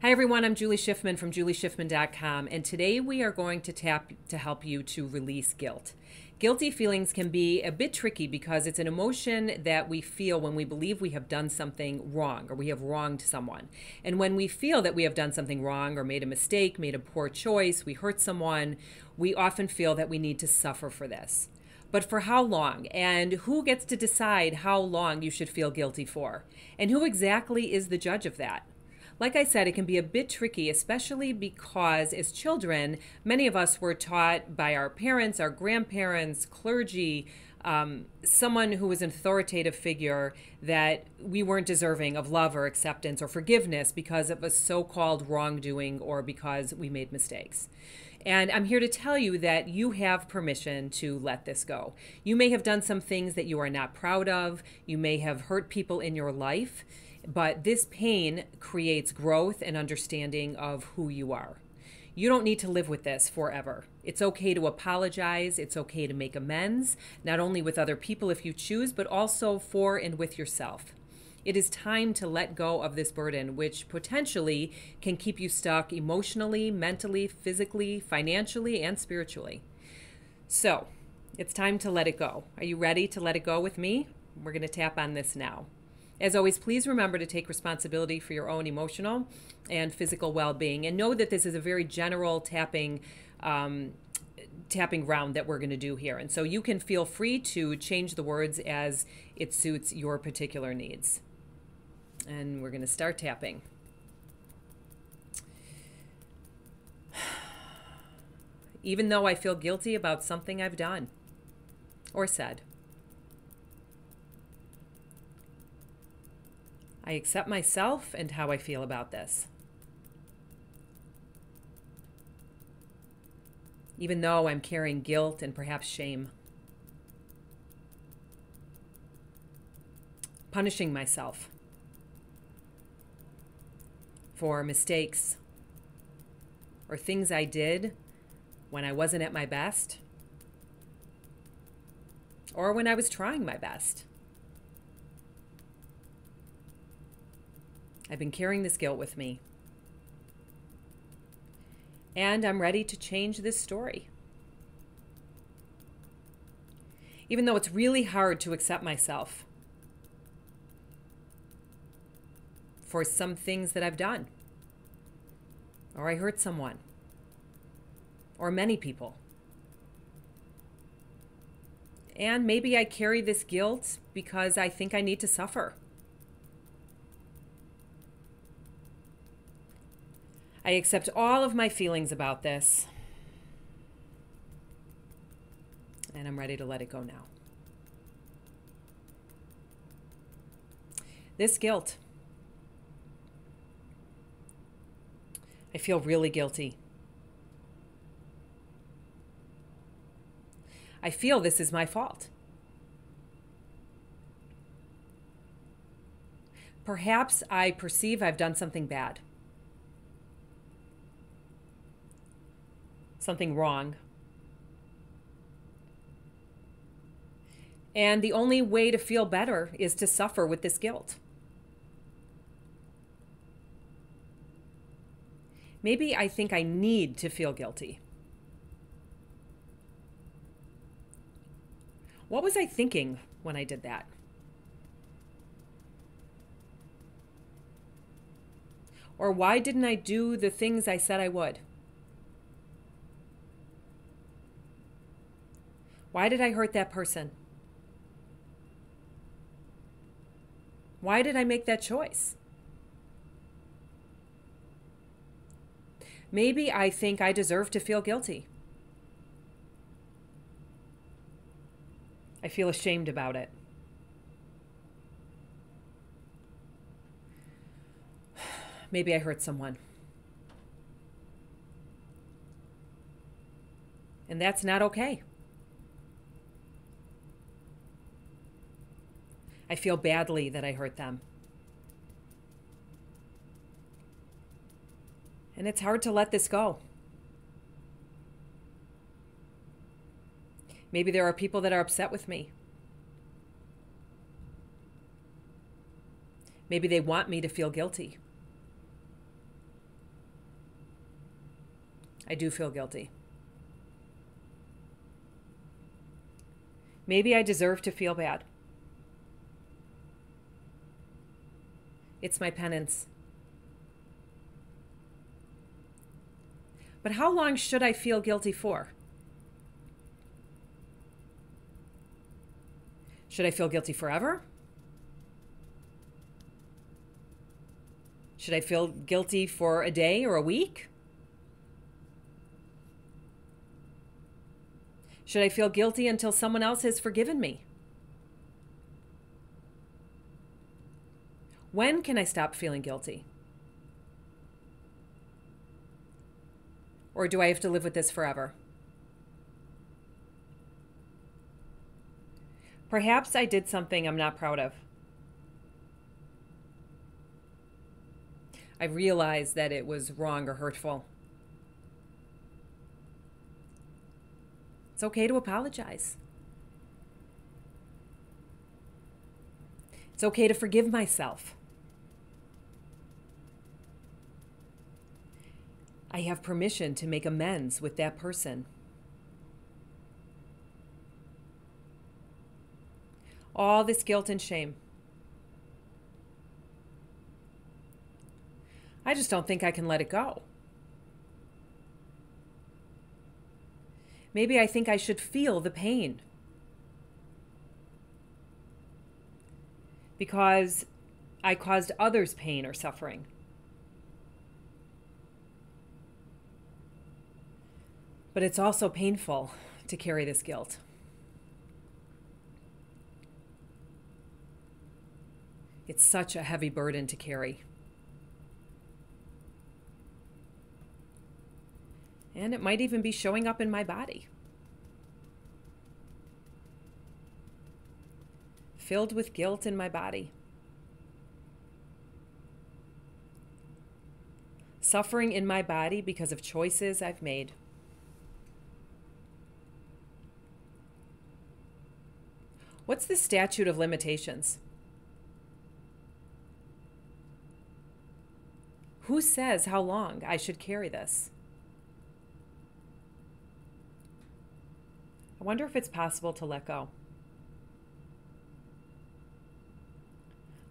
Hi everyone, I'm Julie Schiffman from julieschiffman.com, and today we are going to tap to help you to release guilt. Guilty feelings can be a bit tricky because it's an emotion that we feel when we believe we have done something wrong or we have wronged someone. And when we feel that we have done something wrong or made a mistake, made a poor choice, we hurt someone, we often feel that we need to suffer for this. But for how long? And who gets to decide how long you should feel guilty for? And who exactly is the judge of that? Like I said, it can be a bit tricky, especially because as children, many of us were taught by our parents, our grandparents, clergy, someone who was an authoritative figure that we weren't deserving of love or acceptance or forgiveness because of a so-called wrongdoing or because we made mistakes. And I'm here to tell you that you have permission to let this go. You may have done some things that you are not proud of. You may have hurt people in your life. But this pain creates growth and understanding of who you are. You don't need to live with this forever. It's okay to apologize. It's okay to make amends, not only with other people if you choose, but also for and with yourself. It is time to let go of this burden, which potentially can keep you stuck emotionally, mentally, physically, financially, and spiritually. So it's time to let it go. Are you ready to let it go with me? We're going to tap on this now. As always, please remember to take responsibility for your own emotional and physical well-being, and know that this is a very general tapping round that we're going to do here. And so you can feel free to change the words as it suits your particular needs. And we're going to start tapping. Even though I feel guilty about something I've done or said, I accept myself and how I feel about this. Even though I'm carrying guilt and perhaps shame. Punishing myself for mistakes or things I did when I wasn't at my best or when I was trying my best. I've been carrying this guilt with me. And I'm ready to change this story. Even though it's really hard to accept myself for some things that I've done, or I hurt someone, or many people. And maybe I carry this guilt because I think I need to suffer. I accept all of my feelings about this, and I'm ready to let it go now. This guilt, I feel really guilty. I feel this is my fault. Perhaps I perceive I've done something bad. Something wrong. And the only way to feel better is to suffer with this guilt. Maybe I think I need to feel guilty. What was I thinking when I did that? Or why didn't I do the things I said I would? Why did I hurt that person? Why did I make that choice? Maybe I think I deserve to feel guilty. I feel ashamed about it. Maybe I hurt someone. And that's not okay. I feel badly that I hurt them. And it's hard to let this go. Maybe there are people that are upset with me. Maybe they want me to feel guilty. I do feel guilty. Maybe I deserve to feel bad. It's my penance. But how long should I feel guilty for? Should I feel guilty forever? Should I feel guilty for a day or a week? Should I feel guilty until someone else has forgiven me? When can I stop feeling guilty? Or do I have to live with this forever? Perhaps I did something I'm not proud of. I realized that it was wrong or hurtful. It's okay to apologize. It's okay to forgive myself. I have permission to make amends with that person. All this guilt and shame. I just don't think I can let it go. Maybe I think I should feel the pain because I caused others pain or suffering. But it's also painful to carry this guilt. It's such a heavy burden to carry. And it might even be showing up in my body. Filled with guilt in my body. Suffering in my body because of choices I've made. What's the statute of limitations? Who says how long I should carry this? I wonder if it's possible to let go.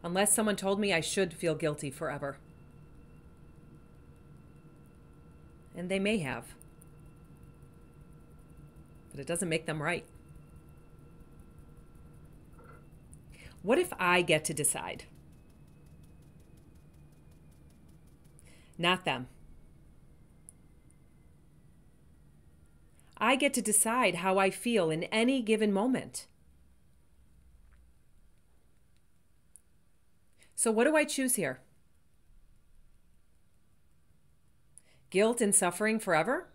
Unless someone told me I should feel guilty forever. And they may have. But it doesn't make them right. What if I get to decide? Not them. I get to decide how I feel in any given moment. So what do I choose here? Guilt and suffering forever?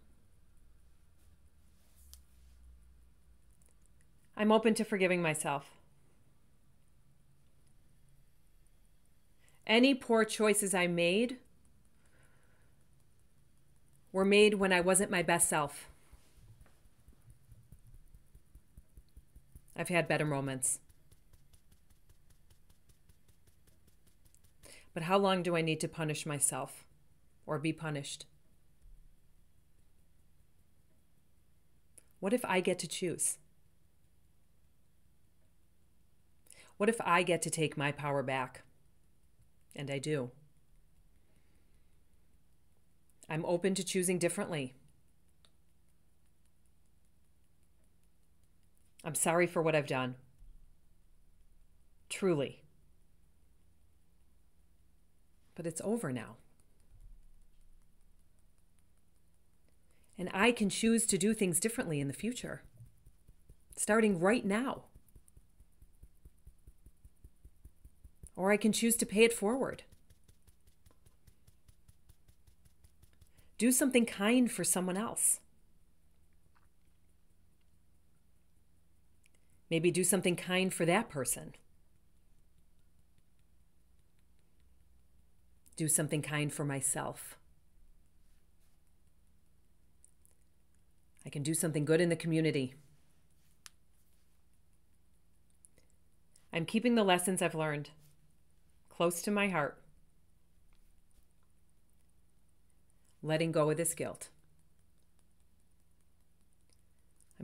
I'm open to forgiving myself. Any poor choices I made were made when I wasn't my best self. I've had better moments. But how long do I need to punish myself or be punished? What if I get to choose? What if I get to take my power back? And I do. I'm open to choosing differently. I'm sorry for what I've done. Truly. But it's over now. And I can choose to do things differently in the future, starting right now. Or I can choose to pay it forward. Do something kind for someone else. Maybe do something kind for that person. Do something kind for myself. I can do something good in the community. I'm keeping the lessons I've learned close to my heart. Letting go of this guilt.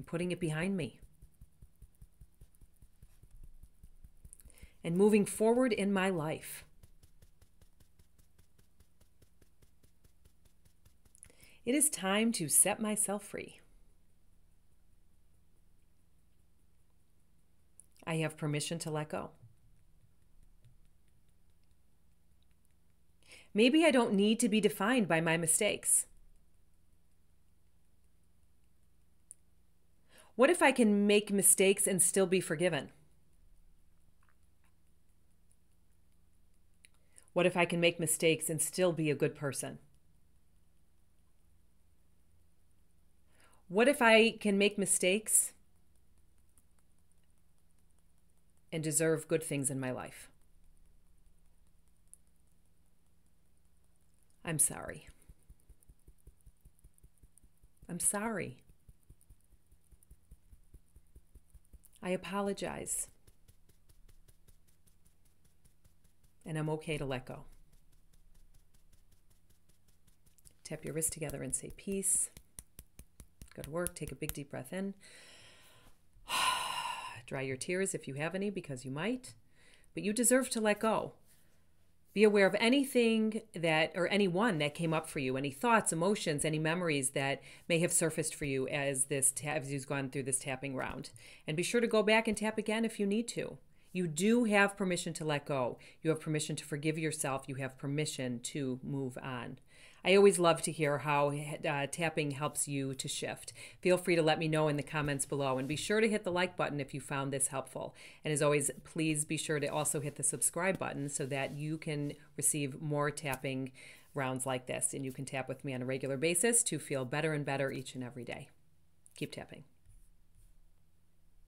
I'm putting it behind me. And moving forward in my life. It is time to set myself free. I have permission to let go. Maybe I don't need to be defined by my mistakes. What if I can make mistakes and still be forgiven? What if I can make mistakes and still be a good person? What if I can make mistakes and deserve good things in my life? I'm sorry. I'm sorry. I apologize. And I'm okay to let go. Tap your wrists together and say peace. Go to work. Take a big deep breath in. Dry your tears if you have any, because you might. But you deserve to let go. Be aware of anything that, or anyone that came up for you, any thoughts, emotions, any memories that may have surfaced for you as you've gone through this tapping round. And be sure to go back and tap again if you need to. You do have permission to let go. You have permission to forgive yourself. You have permission to move on. I always love to hear how tapping helps you to shift. Feel free to let me know in the comments below, and be sure to hit the like button if you found this helpful. And as always, please be sure to also hit the subscribe button so that you can receive more tapping rounds like this, and you can tap with me on a regular basis to feel better and better each and every day. Keep tapping.